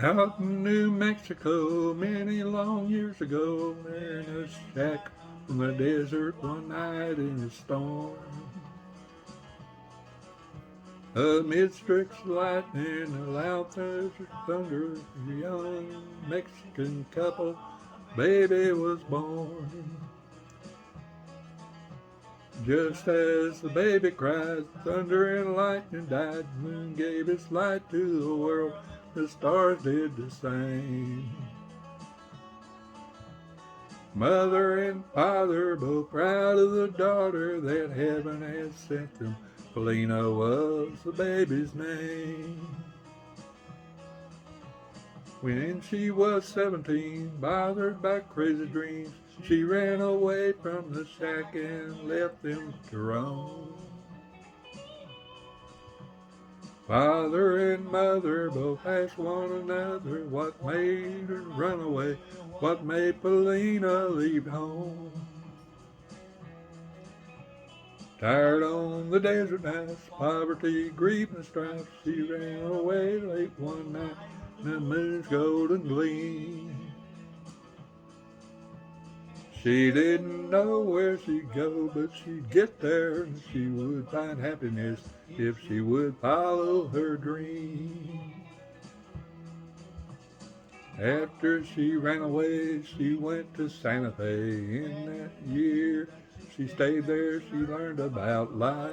Out in New Mexico, many long years ago, there in a shack from the desert one night in a storm. Amid strict lightning and loud thunder, a young Mexican couple, baby was born. Just as the baby cried, thunder and lightning died, moon gave its light to the world, the stars did the same. Mother and father both proud of the daughter that heaven had sent them. Felina was the baby's name. When she was 17, bothered by crazy dreams, she ran away from the shack and left them to roam. Father and mother both asked one another what made her run away, what made Felina leave home. Tired on the desert nights, poverty, grief, and strife, she ran away late one night in the moon's golden gleam. She didn't know where she'd go, but she'd get there and she would find happiness if she would follow her dream. After she ran away, she went to Santa Fe. In that year she stayed there, she learned about life.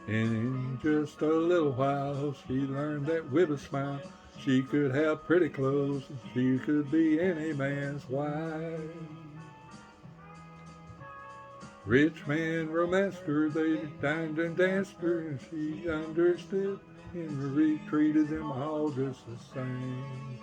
And in just a little while, she learned that with a smile, she could have pretty clothes, and she could be any man's wife. Rich men romanced her, they dined and danced her, and she understood and treated them all just the same.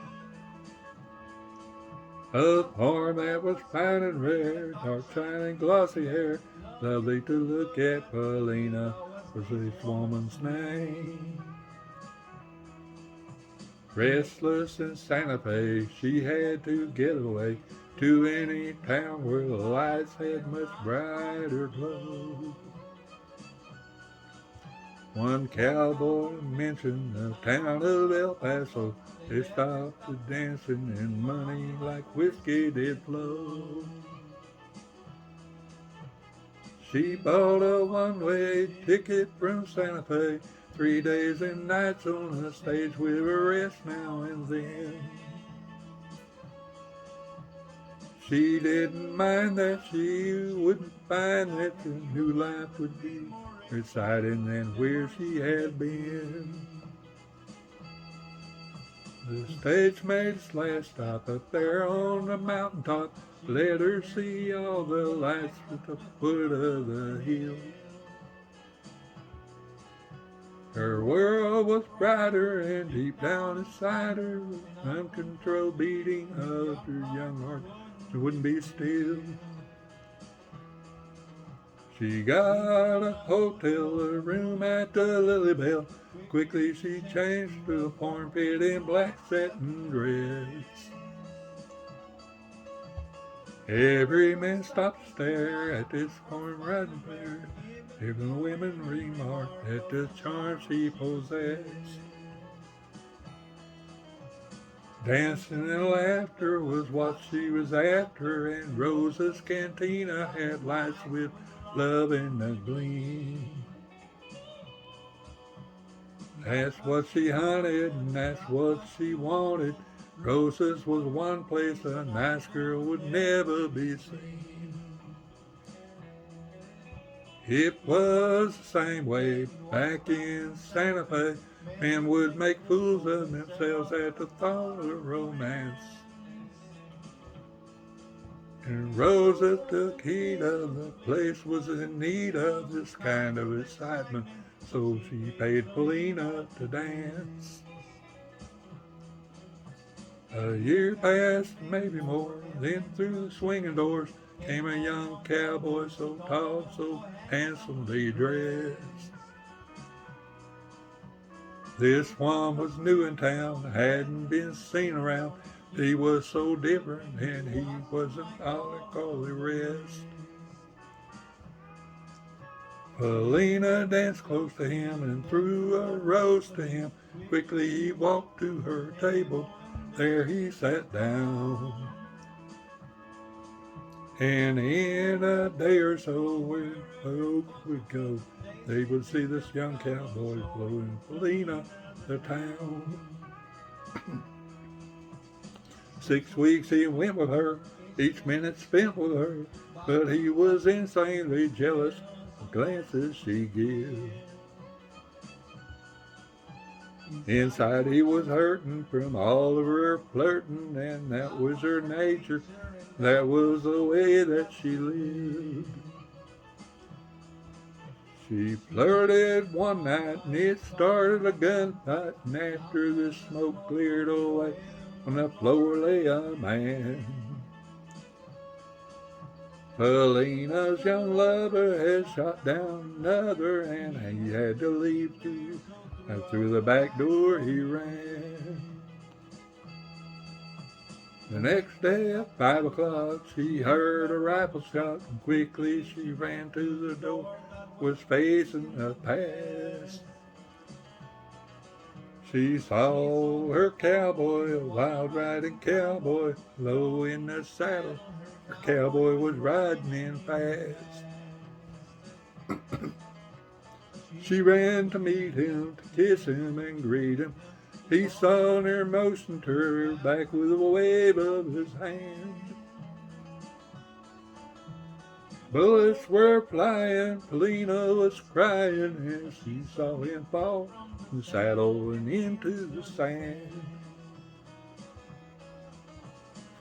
A form that was fine and rare, dark shining glossy hair, lovely to look at, Felina was this woman's name. Restless in Santa Fe, she had to get away to any town where the lights had much brighter glow. One cowboy mentioned the town of El Paso. They stopped to dancing and money like whiskey did flow. She bought a one-way ticket from Santa Fe, 3 days and nights on the stage with a rest now and then. She didn't mind that she wouldn't find that the new life would be exciting than where she had been. The stage made its last stop up there on the mountaintop, let her see all the lights at the foot of the hill. Her world was brighter, and deep down inside her was uncontrolled beating of her young heart. She wouldn't be still. She got a hotel, a room at the Lily Bell. Quickly she changed to a form fit in black satin dress. Every man stopped to stare at this form riding fair. Even women remarked at the charm she possessed. Dancing and laughter was what she was after, and Rosa's cantina had lights with love in the gleam. That's what she hunted, and that's what she wanted. Rosa's was one place a nice girl would never be seen. It was the same way back in Santa Fe. Men would make fools of themselves at the thought of romance. And Rosa took heed of the place was in need of this kind of excitement, so she paid Felina to dance. A year passed, maybe more, then through the swinging doors came a young cowboy so tall, so handsomely dressed. This one was new in town, hadn't been seen around. He was so different, and he wasn't all the rest. Felina danced close to him and threw a rose to him. Quickly he walked to her table, there he sat down. And in a day or so, where folks would go, they would see this young cowboy blowing Felina the town. 6 weeks he went with her, each minute spent with her, but he was insanely jealous of glances she gave. Inside he was hurting from all of her flirting, and that was her nature, that was the way that she lived. She flirted one night and it started a gunfight, and after the smoke cleared away, on the floor lay a man. Felina's young lover had shot down another, and he had to leave too. And through the back door he ran. The next day at 5 o'clock, she heard a rifle shot, and quickly she ran to the door, was facing the past. She saw her cowboy, a wild riding cowboy, low in the saddle. Her cowboy was riding in fast. She ran to meet him, to kiss him and greet him. He saw her motion to her back with a wave of his hand. Bullets were flying, Felina was crying as she saw him fall from the saddle and into the sand.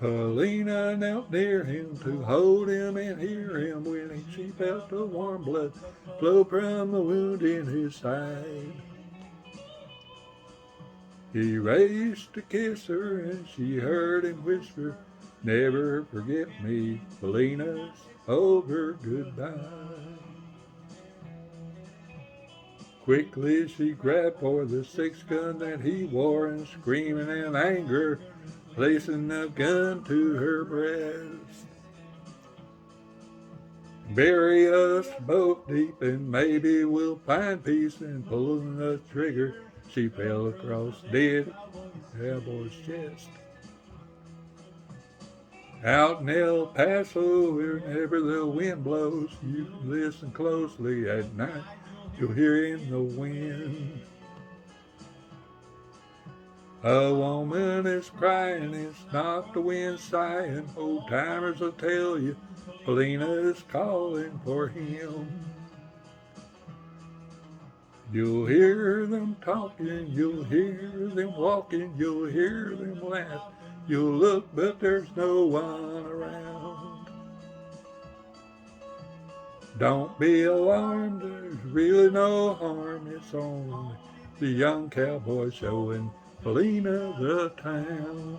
Felina knelt near him to hold him and hear him when she felt the warm blood flow from the wound in his side. He raised to kiss her and she heard him whisper, "Never forget me, Felina's over goodbye." Quickly she grabbed for the 6-gun that he wore, and screaming in anger, placing the gun to her breast. "Bury us both deep and maybe we'll find peace," and pulling the trigger, she fell across dead cowboy's chest. Out in El Paso, wherever the wind blows, you listen closely at night, you'll hear in the wind. A woman is crying, it's not the wind sighing, old timers will tell you, Felina is calling for him. You'll hear them talking, you'll hear them walking, you'll hear them laugh. You'll look, but there's no one around. Don't be alarmed, there's really no harm. It's only the young cowboy showing Felina the town.